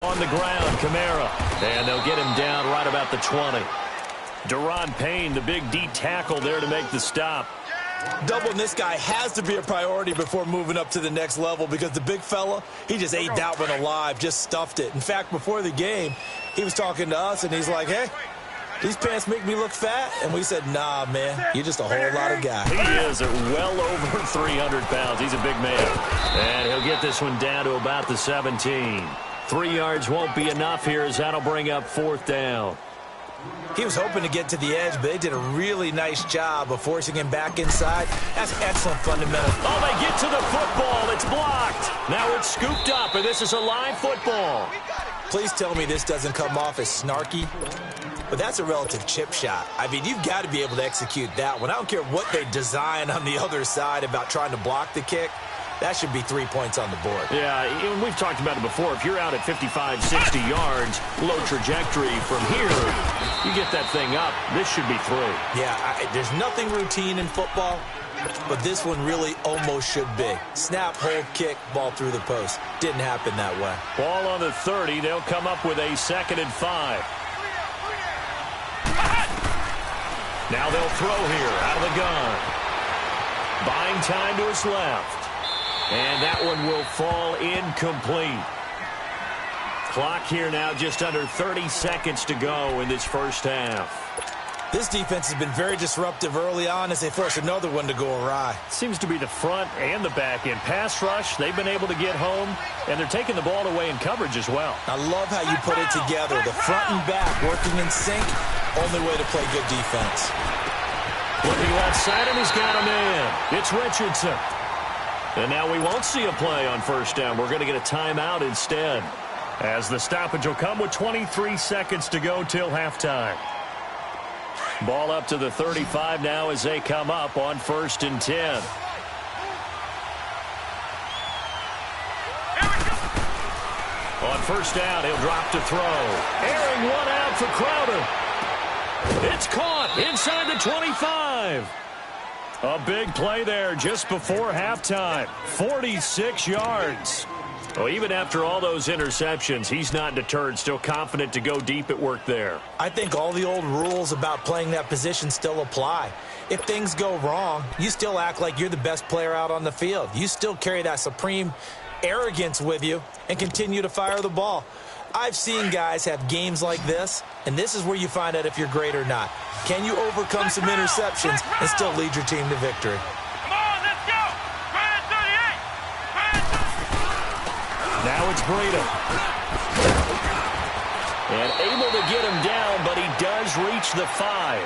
On the ground, Kamara. And they'll get him down right about the 20. Deron Payne, the big D tackle there to make the stop. Doubling this guy has to be a priority before moving up to the next level because the big fella, he just ate that one alive, just stuffed it. In fact, before the game, he was talking to us, and he's like, hey, these pants make me look fat. And we said, nah, man, you're just a whole lot of guy. He is at well over 300 pounds. He's a big man. And he'll get this one down to about the 17. 3 yards won't be enough here as that'll bring up 4th down. He was hoping to get to the edge, but they did a really nice job of forcing him back inside. That's excellent fundamental. Oh, they get to the football. It's blocked. Now it's scooped up, and this is a live football. Please tell me this doesn't come off as snarky, but that's a relative chip shot. I mean, you've got to be able to execute that one. I don't care what they design on the other side about trying to block the kick. That should be 3 points on the board. Yeah, we've talked about it before. If you're out at 55, 60 yards, low trajectory from here, you get that thing up. This should be 3. Yeah, there's nothing routine in football, but this one really almost should be. Snap, hold, kick, ball through the post. Didn't happen that way. Ball on the 30. They'll come up with a 2nd and 5. Now they'll throw here out of the gun. Buying time to his left. And that one will fall incomplete. Clock here now just under 30 seconds to go in this first half. This defense has been very disruptive early on as they force another one to go awry. Seems to be the front and the back end. Pass rush, they've been able to get home, and they're taking the ball away in coverage as well. I love how you put it together. The front and back working in sync, only way to play good defense. Looking left side, and he's got a man. It's Richardson. And now we won't see a play on 1st down. We're going to get a timeout instead, as the stoppage will come with 23 seconds to go till halftime. Ball up to the 35 now as they come up on 1st and 10. On 1st down, he'll drop to throw. Airing one out for Crowder. It's caught inside the 25. A big play there just before halftime. 46 yards. Well, even after all those interceptions, he's not deterred, still confident to go deep at work there. I think all the old rules about playing that position still apply. If things go wrong, you still act like you're the best player out on the field. You still carry that supreme arrogance with you and continue to fire the ball. I've seen guys have games like this, and this is where you find out if you're great or not. Can you overcome some interceptions and still lead your team to victory? Come on, let's go! Brand 38! Now it's Breida. And able to get him down, but he does reach the 5.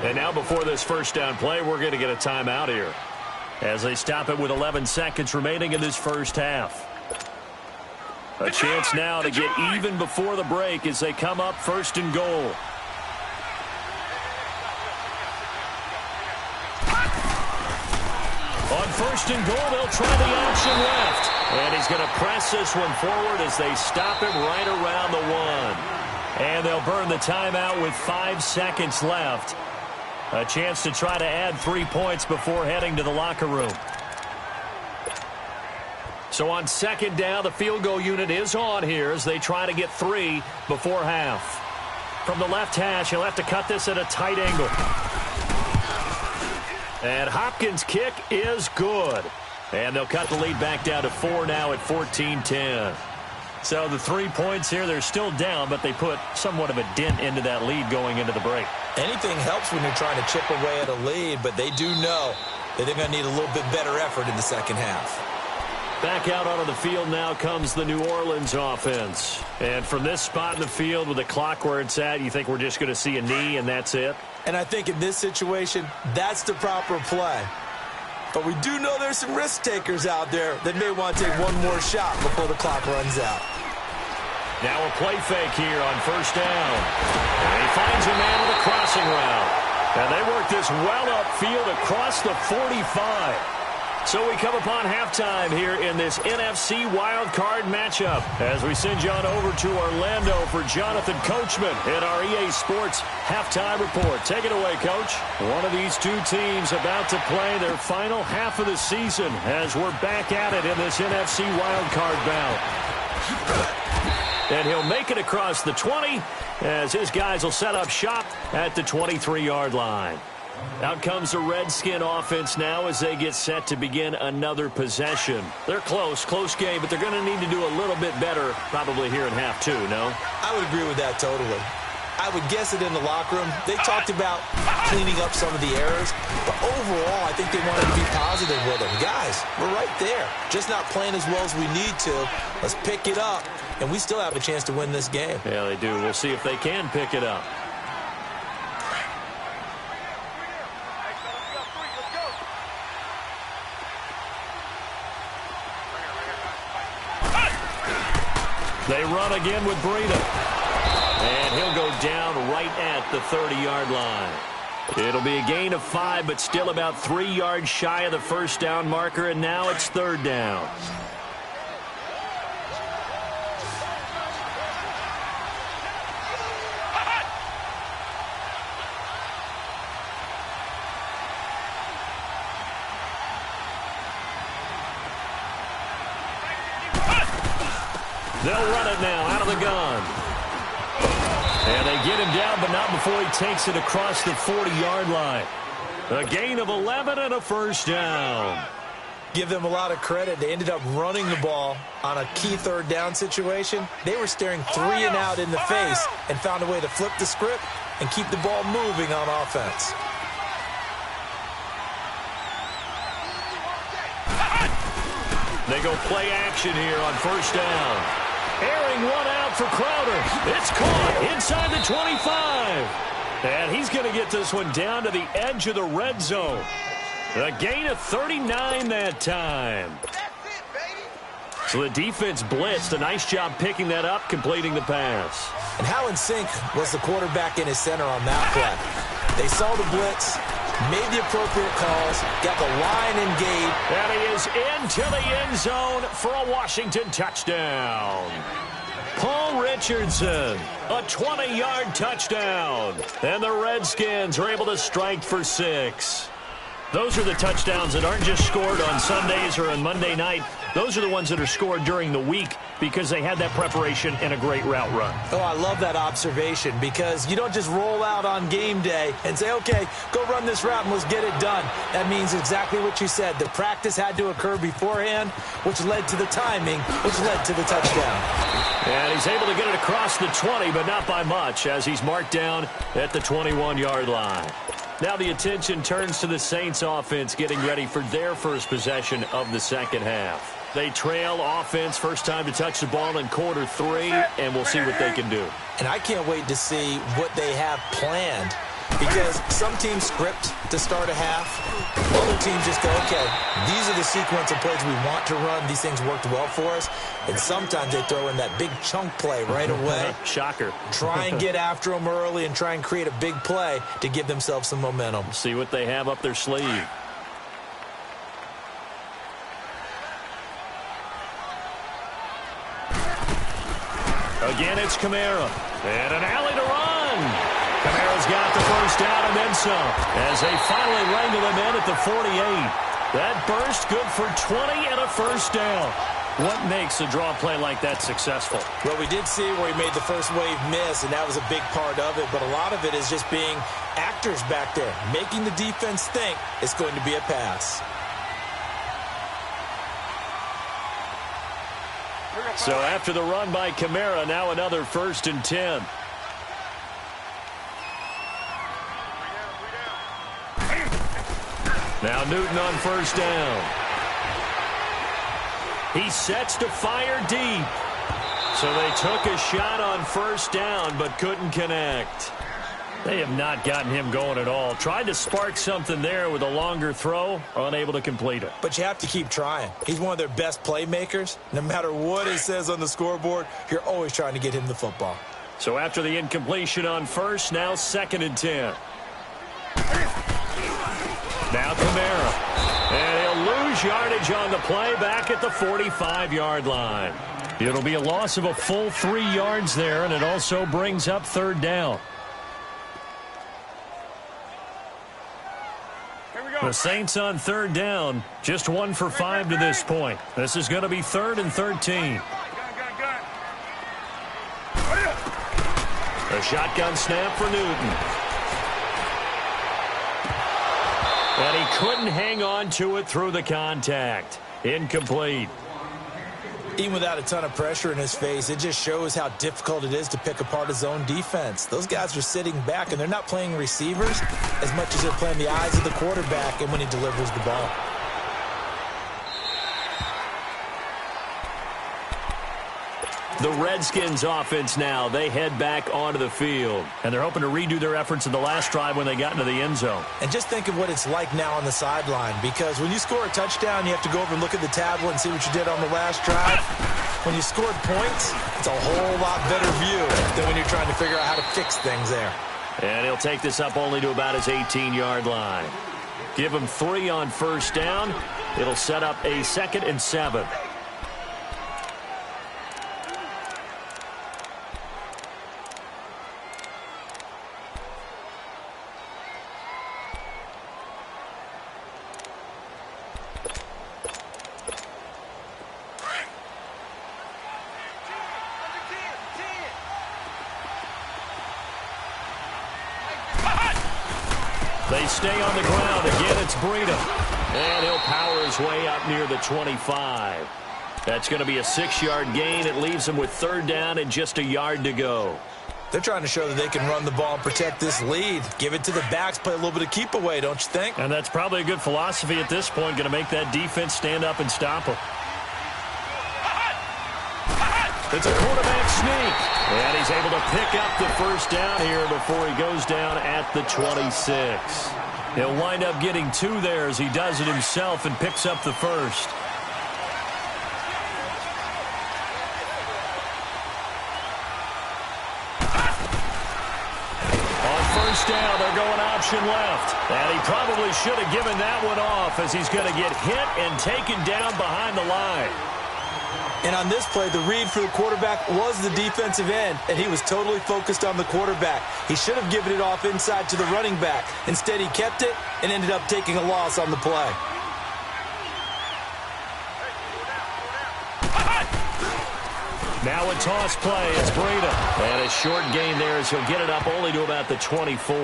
And now before this 1st down play, we're going to get a timeout here, as they stop it with 11 seconds remaining in this first half. A chance now to get even before the break as they come up 1st and goal. On 1st and goal, they'll try the option left. And he's going to press this one forward as they stop him right around the 1. And they'll burn the timeout with 5 seconds left. A chance to try to add 3 points before heading to the locker room. So on 2nd down, the field goal unit is on here as they try to get 3 before half. From the left hash, he'll have to cut this at a tight angle. And Hopkins' kick is good. And they'll cut the lead back down to 4 now at 14-10. So the 3 points here, they're still down, but they put somewhat of a dent into that lead going into the break. Anything helps when you're trying to chip away at a lead, but they do know that they're going to need a little bit better effort in the second half. Back out onto the field now comes the New Orleans offense. And from this spot in the field with the clock where it's at, you think we're just going to see a knee and that's it? And I think in this situation, that's the proper play. But we do know there's some risk takers out there that may want to take one more shot before the clock runs out. Now a play fake here on 1st down. And he finds a man with a crossing route. And they work this well upfield across the 45. So we come upon halftime here in this NFC wildcard matchup as we send you on over to Orlando for Jonathan Coachman in our EA Sports halftime report. Take it away, Coach. One of these two teams about to play their final half of the season as we're back at it in this NFC wildcard bout. And he'll make it across the 20 as his guys will set up shop at the 23-yard line. Out comes the Redskin offense now as they get set to begin another possession. They're close game, but they're going to need to do a little bit better probably here in half two, no? I would agree with that totally. I would guess it in the locker room. They talked about cleaning up some of the errors, but overall, I think they wanted to be positive with them. Guys, we're right there. Just not playing as well as we need to. Let's pick it up, and we still have a chance to win this game. Yeah, they do. We'll see if they can pick it up. They run again with Breida. And he'll go down right at the 30-yard line. It'll be a gain of 5, but still about 3 yards shy of the first down marker, and now it's third down. They'll run it now out of the gun. And they get him down, but not before he takes it across the 40-yard line. A gain of 11 and a first down. Give them a lot of credit. They ended up running the ball on a key third down situation. They were staring 3 and out in the face and found a way to flip the script and keep the ball moving on offense. They go play action here on first down. Airing one out for Crowder. It's caught inside the 25. And he's going to get this one down to the edge of the red zone. A gain of 39 that time. So the defense blitzed. A nice job picking that up, completing the pass. And how in sync was the quarterback in his center on that play? They saw the blitz, made the appropriate calls, got the line engaged. And he is into the end zone for a Washington touchdown. Paul Richardson, a 20-yard touchdown. And the Redskins are able to strike for 6. Those are the touchdowns that aren't just scored on Sundays or on Monday night. Those are the ones that are scored during the week because they had that preparation and a great route run. Oh, I love that observation because you don't just roll out on game day and say, okay, go run this route and let's get it done. That means exactly what you said. The practice had to occur beforehand, which led to the timing, which led to the touchdown. And he's able to get it across the 20, but not by much as he's marked down at the 21-yard line. Now the attention turns to the Saints offense getting ready for their first possession of the second half. They trail offense first time to touch the ball in quarter 3, and we'll see what they can do. And I can't wait to see what they have planned because some teams script to start a half. Other teams just go, okay, these are the sequence of plays we want to run. These things worked well for us. And sometimes they throw in that big chunk play right away. Shocker. Try and get after them early and try and create a big play to give themselves some momentum. See what they have up their sleeve. Again, it's Kamara. And an alley to run. Kamara's got the first down and then some as they finally wrangle him in at the 48. That burst good for 20 and a first down. What makes a draw play like that successful? Well, we did see where he made the first wave miss, and that was a big part of it. But a lot of it is just being actors back there, making the defense think it's going to be a pass. So after the run by Kamara, now another 1st and 10. Now Newton on first down. He sets to fire deep. So they took a shot on first down but couldn't connect. They have not gotten him going at all. Tried to spark something there with a longer throw, unable to complete it. But you have to keep trying. He's one of their best playmakers. No matter what it says on the scoreboard, you're always trying to get him the football. So after the incompletion on first, now 2nd and 10. Now Kamara. And he'll lose yardage on the play back at the 45-yard line. It'll be a loss of a full 3 yards there, and it also brings up 3rd down. The Saints on 3rd down, just 1 for 5 to this point. This is going to be 3rd and 13. A shotgun snap for Newton. And he couldn't hang on to it through the contact. Incomplete. Even without a ton of pressure in his face, it just shows how difficult it is to pick apart his own defense. Those guys are sitting back, and they're not playing receivers as much as they're playing the eyes of the quarterback and when he delivers the ball. The Redskins offense now, they head back onto the field. And they're hoping to redo their efforts in the last drive when they got into the end zone. And just think of what it's like now on the sideline, because when you score a touchdown, you have to go over and look at the tablet and see what you did on the last drive. When you scored points, it's a whole lot better view than when you're trying to figure out how to fix things there. And he'll take this up only to about his 18-yard line. Give him 3 on first down. It'll set up a 2nd and 7. They stay on the ground. Again, it's Breida. And he'll power his way up near the 25. That's going to be a 6-yard gain. It leaves him with 3rd down and just a yard to go. They're trying to show that they can run the ball and protect this lead. Give it to the backs, play a little bit of keep away, don't you think? And that's probably a good philosophy at this point, going to make that defense stand up and stop him. It's a quarterback sneak. And he's able to pick up the first down here before he goes down at the 26. He'll wind up getting 2 there as he does it himself and picks up the first. On first down, they're going option left. And he probably should have given that one off as he's going to get hit and taken down behind the line. And on this play, the read for the quarterback was the defensive end, and he was totally focused on the quarterback. He should have given it off inside to the running back. Instead, he kept it and ended up taking a loss on the play. Now a toss play. It's Breida. And a short gain there as he'll get it up only to about the 24.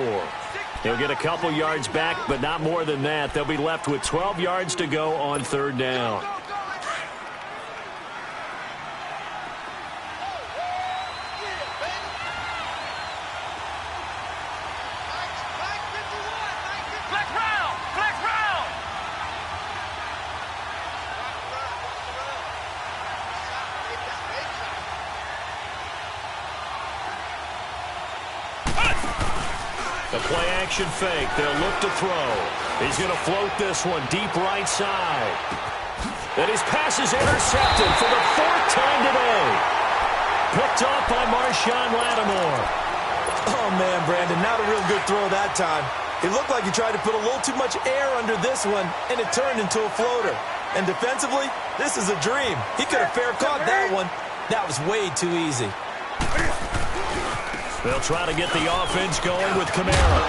He'll get a couple yards back, but not more than that. They'll be left with 12 yards to go on 3rd down. The play-action fake. They'll look to throw. He's going to float this one deep right side. And his pass is intercepted for the 4th time today. Picked off by Marshawn Lattimore. Oh, man, Brandon, not a real good throw that time. It looked like he tried to put a little too much air under this one, and it turned into a floater. And defensively, this is a dream. He could have fair caught that one. That was way too easy. They'll try to get the offense going with Kamara.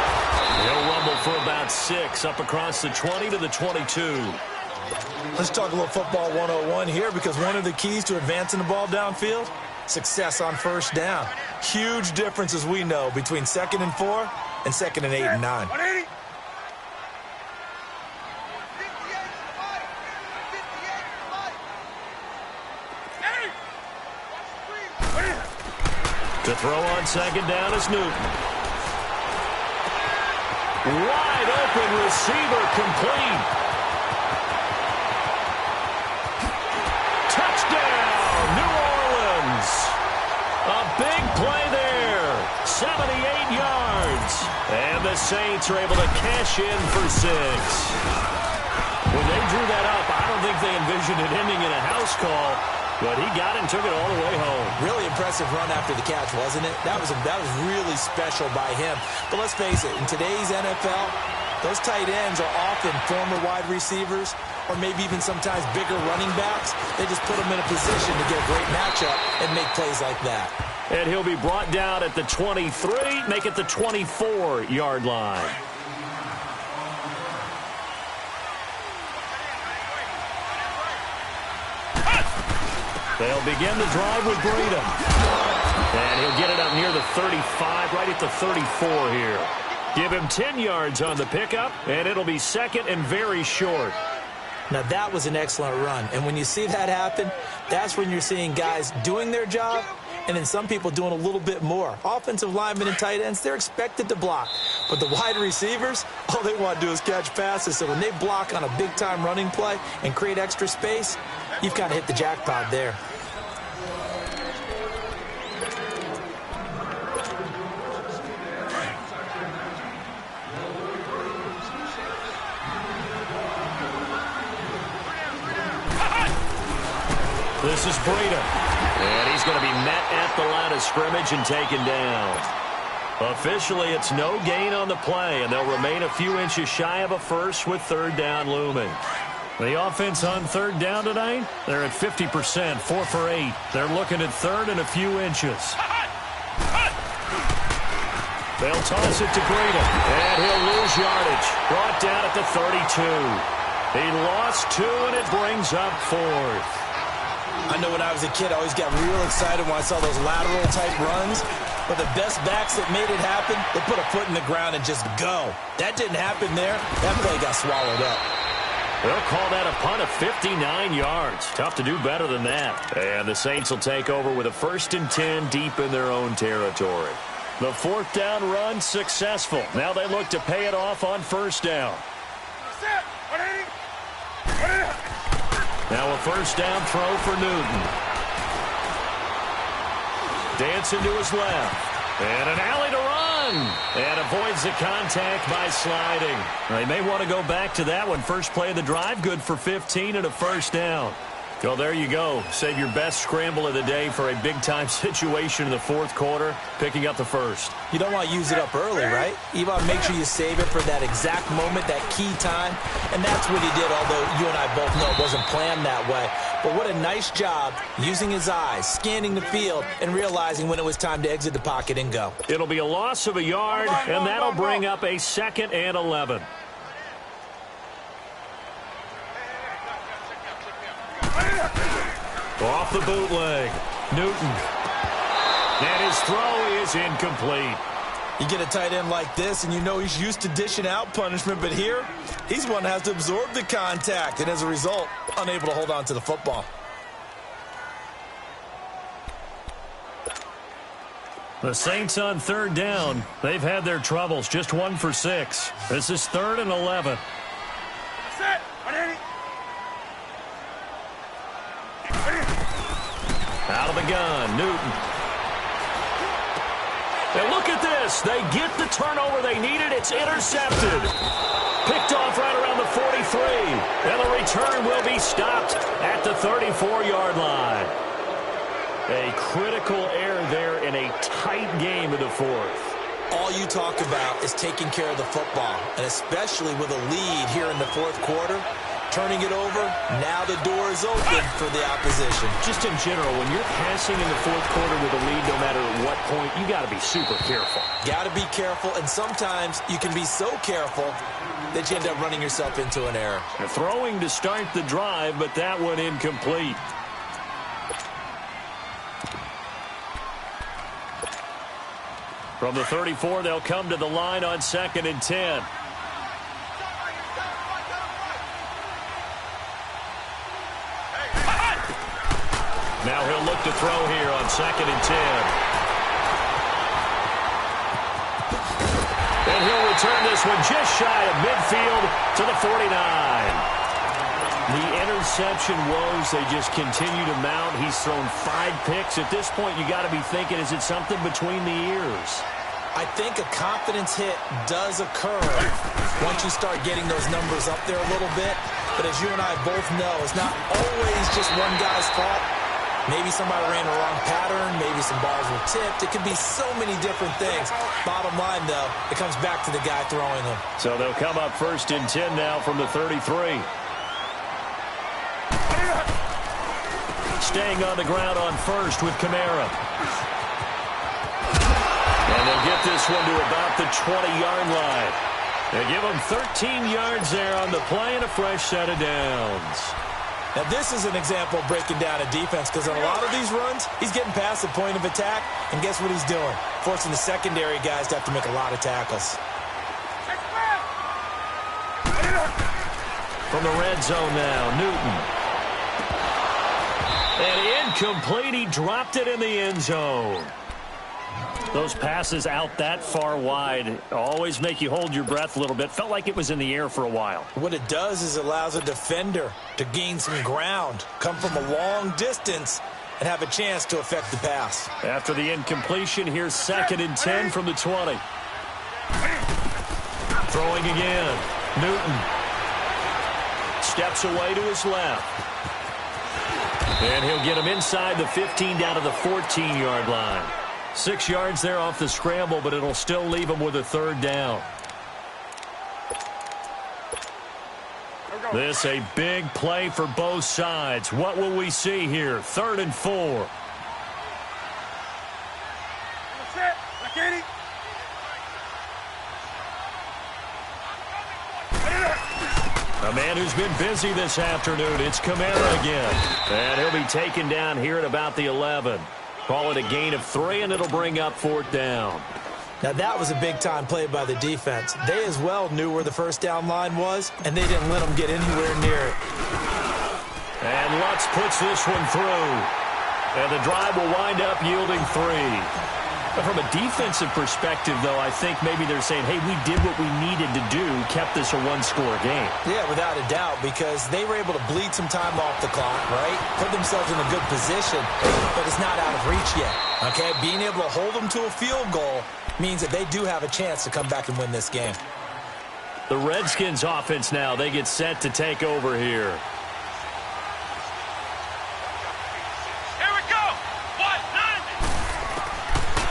He'll rumble for about 6 up across the 20 to the 22. Let's talk a little football 101 here, because one of the keys to advancing the ball downfield, success on first down. Huge difference, as we know, between 2nd and 4 and 2nd and 8 and 9. To throw on 2nd down is Newton. Wide open receiver, complete. Touchdown, New Orleans. A big play there. 78 yards. And the Saints are able to cash in for 6. When they drew that up, I don't think they envisioned it ending in a house call. But he got it and took it all the way home. Really impressive run after the catch, wasn't it? That was really special by him. But let's face it, in today's NFL, those tight ends are often former wide receivers or maybe even sometimes bigger running backs. They just put them in a position to get a great matchup and make plays like that. And he'll be brought down at the 23, make it the 24-yard line. They'll begin the drive with Breida. And he'll get it up near the the 35, right at the 34 here. Give him 10 yards on the pickup, and it'll be second and very short. Now, that was an excellent run. And when you see that happen, that's when you're seeing guys doing their job and then some people doing a little bit more. Offensive linemen and tight ends, they're expected to block. But the wide receivers, all they want to do is catch passes. So when they block on a big-time running play and create extra space, you've kind of hit the jackpot there. This is Breida. And he's going to be met at the line of scrimmage and taken down. Officially, it's no gain on the play, and they'll remain a few inches shy of a first with third down looming. The offense on third down tonight, they're at 50%, 4 for 8. They're looking at third and a few inches. They'll toss it to Breida, and he'll lose yardage. Brought down at the 32. He lost 2, and it brings up fourth. I know when I was a kid, I always got real excited when I saw those lateral-type runs. But the best backs that made it happen, they put a foot in the ground and just go. That didn't happen there. That play got swallowed up. They'll call that a punt of 59 yards. Tough to do better than that. And the Saints will take over with a 1st and 10 deep in their own territory. The fourth down run successful. Now they look to pay it off on first down. Now a first down throw for Newton. Dancing to his left. And an alley to run. And avoids the contact by sliding. They may want to go back to that one. First play of the drive, good for 15 and a first down. Well, there you go. Save your best scramble of the day for a big-time situation in the fourth quarter, picking up the first. You don't want to use it up early, right? You want to make sure you save it for that exact moment, that key time. And that's what he did, although you and I both know it wasn't planned that way. But what a nice job using his eyes, scanning the field, and realizing when it was time to exit the pocket and go. It'll be a loss of a yard, and that'll bring up a 2nd and 11. Off the bootleg, Newton. And his throw is incomplete. You get a tight end like this, and you know he's used to dishing out punishment, but here, he's one that has to absorb the contact, and as a result, unable to hold on to the football. The Saints on third down. They've had their troubles, just 1 for 6. This is 3rd and 11. Out of the gun, Newton. And look at this. They get the turnover they needed. It's intercepted. Picked off right around the 43. And the return will be stopped at the 34-yard line. A critical error there in a tight game of the fourth. All you talk about is taking care of the football, and especially with a lead here in the fourth quarter. Turning it over, now the door is open for the opposition. Just in general, when you're passing in the fourth quarter with a lead, no matter at what point, you got to be super careful. Got to be careful, and sometimes you can be so careful that you end up running yourself into an error. They're throwing to start the drive, but that one incomplete. From the 34, they'll come to the line on 2nd and 10. Now he'll look to throw here on 2nd and 10. And he'll return this one just shy of midfield to the 49. The interception woes, they just continue to mount. He's thrown 5 picks. At this point, you got to be thinking, is it something between the ears? I think a confidence hit does occur once you start getting those numbers up there a little bit. But as you and I both know, it's not always just one guy's fault. Maybe somebody ran the wrong pattern. Maybe some balls were tipped. It could be so many different things. Bottom line, though, it comes back to the guy throwing them. So they'll come up 1st and 10 now from the 33. Staying on the ground on first with Kamara. And they'll get this one to about the 20-yard line. They give them 13 yards there on the play and a fresh set of downs. Now, this is an example of breaking down a defense because on a lot of these runs, he's getting past the point of attack, and guess what he's doing? Forcing the secondary guys to have to make a lot of tackles. From the red zone now, Newton. And incomplete. He dropped it in the end zone. Those passes out that far wide always make you hold your breath a little bit. Felt like it was in the air for a while. What it does is it allows a defender to gain some ground, come from a long distance, and have a chance to affect the pass. After the incompletion, here's 2nd and 10 from the 20. Throwing again. Newton steps away to his left. And he'll get him inside the 15 down to the 14-yard line. 6 yards there off the scramble, but it'll still leave him with a 3rd down. This a big play for both sides. What will we see here? 3rd and 4. A man who's been busy this afternoon. It's Kamara again. And he'll be taken down here at about the 11. Call it a gain of 3, and it'll bring up 4th down. Now, that was a big-time play by the defense. They as well knew where the first down line was, and they didn't let them get anywhere near it. And Lutz puts this one through. And the drive will wind up yielding 3. But from a defensive perspective, though, I think maybe they're saying, hey, we did what we needed to do, kept this a one-score game. Yeah, without a doubt, because they were able to bleed some time off the clock, right? Put themselves in a good position, but it's not out of reach yet, okay? Being able to hold them to a field goal means that they do have a chance to come back and win this game. The Redskins offense now, they get set to take over here.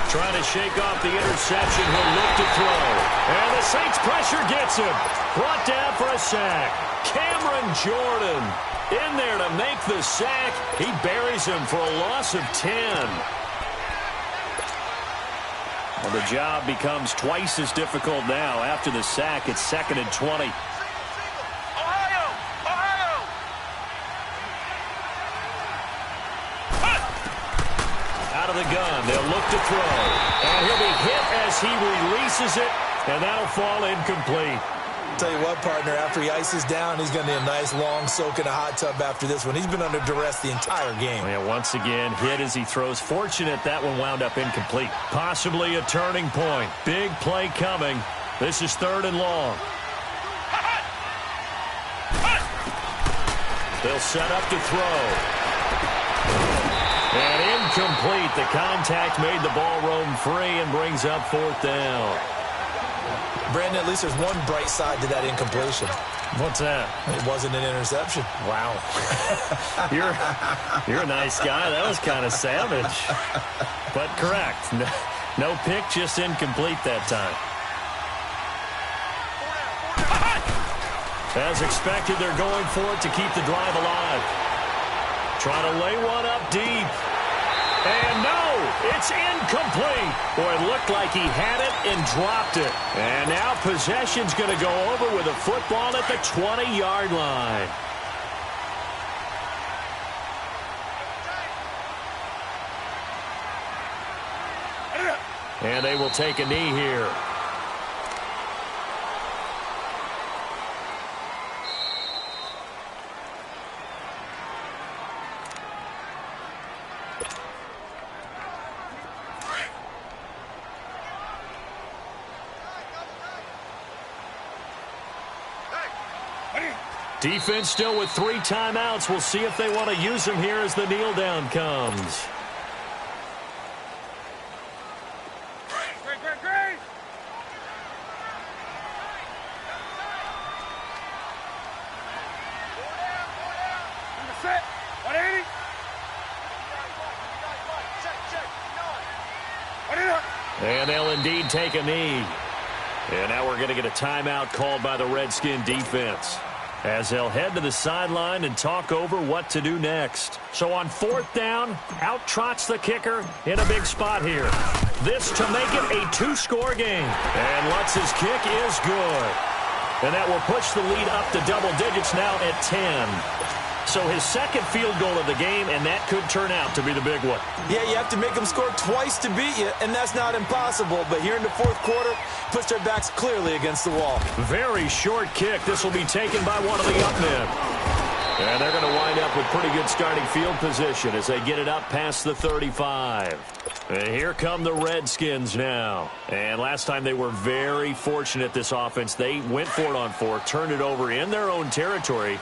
Trying to shake off the interception. He'll look to throw. And the Saints pressure gets him. Brought down for a sack. Cameron Jordan in there to make the sack. He buries him for a loss of 10. Well, the job becomes twice as difficult now. After the sack, it's 2nd and 20. Out of the gun, they'll look to throw. And he'll be hit as he releases it, and that'll fall incomplete. Tell you what, partner, after he ices down, he's going to need a nice long soak in a hot tub after this one. He's been under duress the entire game. Yeah, once again, hit as he throws. Fortunate that one wound up incomplete. Possibly a turning point. Big play coming. This is 3rd and long. They'll set up to throw. And incomplete. The contact made the ball roam free and brings up 4th down. Brandon, at least there's one bright side to that incompletion. What's that? It wasn't an interception. Wow. You're a nice guy. That was kind of savage. But correct. No pick, just incomplete that time. As expected, they're going for it to keep the drive alive. Trying to lay one up deep. And no, it's incomplete. Boy, it looked like he had it and dropped it. And now possession's going to go over with a football at the 20-yard line. And they will take a knee here. Defense still with 3 timeouts. We'll see if they want to use them here as the kneel down comes. And they'll indeed take a knee. And now we're going to get a timeout called by the Redskin defense, as they'll head to the sideline and talk over what to do next. So on 4th down, out trots the kicker in a big spot here. This to make it a 2-score game. And Lutz's kick is good. And that will push the lead up to double digits now at 10. So his second field goal of the game, and that could turn out to be the big one. Yeah, you have to make them score twice to beat you, and that's not impossible. But here in the fourth quarter, puts their backs clearly against the wall. Very short kick. This will be taken by one of the up men. And they're going to wind up with pretty good starting field position as they get it up past the 35. And here come the Redskins now. And last time they were very fortunate, this offense. They went for it on 4, turned it over in their own territory,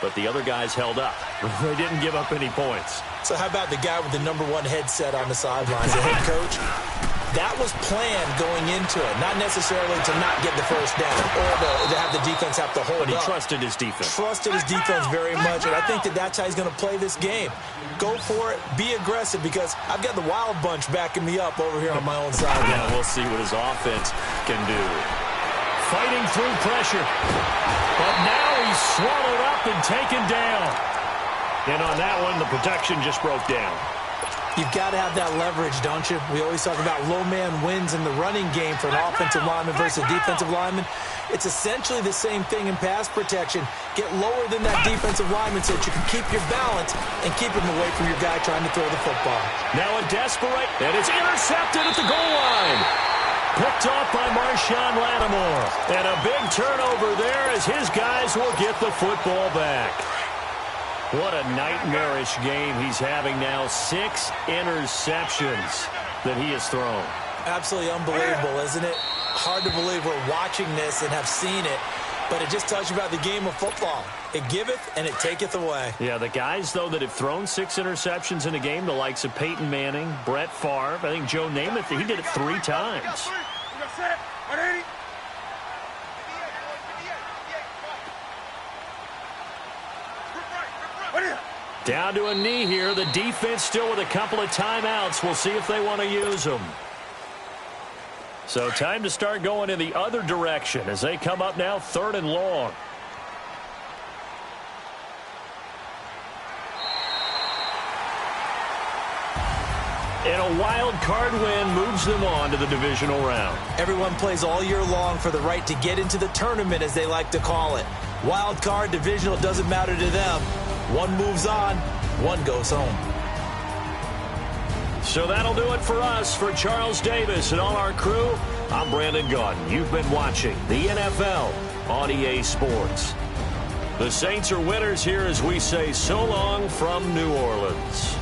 but the other guys held up. They didn't give up any points. So how about the guy with the number 1 headset on the sidelines, the head coach? That was planned going into it, not necessarily to not get the first down or to have the defense have to hold up. But he trusted his defense. Trusted his defense very much, and I think that's how he's going to play this game. Go for it, be aggressive, because I've got the wild bunch backing me up over here on my own side. Yeah, we'll see what his offense can do. Fighting through pressure. But now he's swallowed up and taken down. And on that one, the protection just broke down. You've got to have that leverage, don't you? We always talk about low man wins in the running game for an offensive lineman versus a defensive lineman. It's essentially the same thing in pass protection. Get lower than that defensive lineman so that you can keep your balance and keep him away from your guy trying to throw the football. Now a desperate, and it's intercepted at the goal line. Picked off by Marshawn Lattimore. And a big turnover there as his guys will get the football back. What a nightmarish game he's having now. 6 interceptions that he has thrown. Absolutely unbelievable, isn't it? Hard to believe we're watching this and have seen it, but it just tells you about the game of football. It giveth and it taketh away. Yeah, the guys, though, that have thrown 6 interceptions in a game, the likes of Peyton Manning, Brett Favre, I think Joe Namath, he did it 3 times. Down to a knee here. The defense still with a couple of timeouts. We'll see if they want to use them. So time to start going in the other direction as they come up now 3rd and long. And a wild card win moves them on to the divisional round. Everyone plays all year long for the right to get into the tournament, as they like to call it. Wild card, divisional, doesn't matter to them. One moves on, one goes home. So that'll do it for us. For Charles Davis and all our crew, I'm Brandon Gaudin. You've been watching the NFL on EA Sports. The Saints are winners here as we say so long from New Orleans.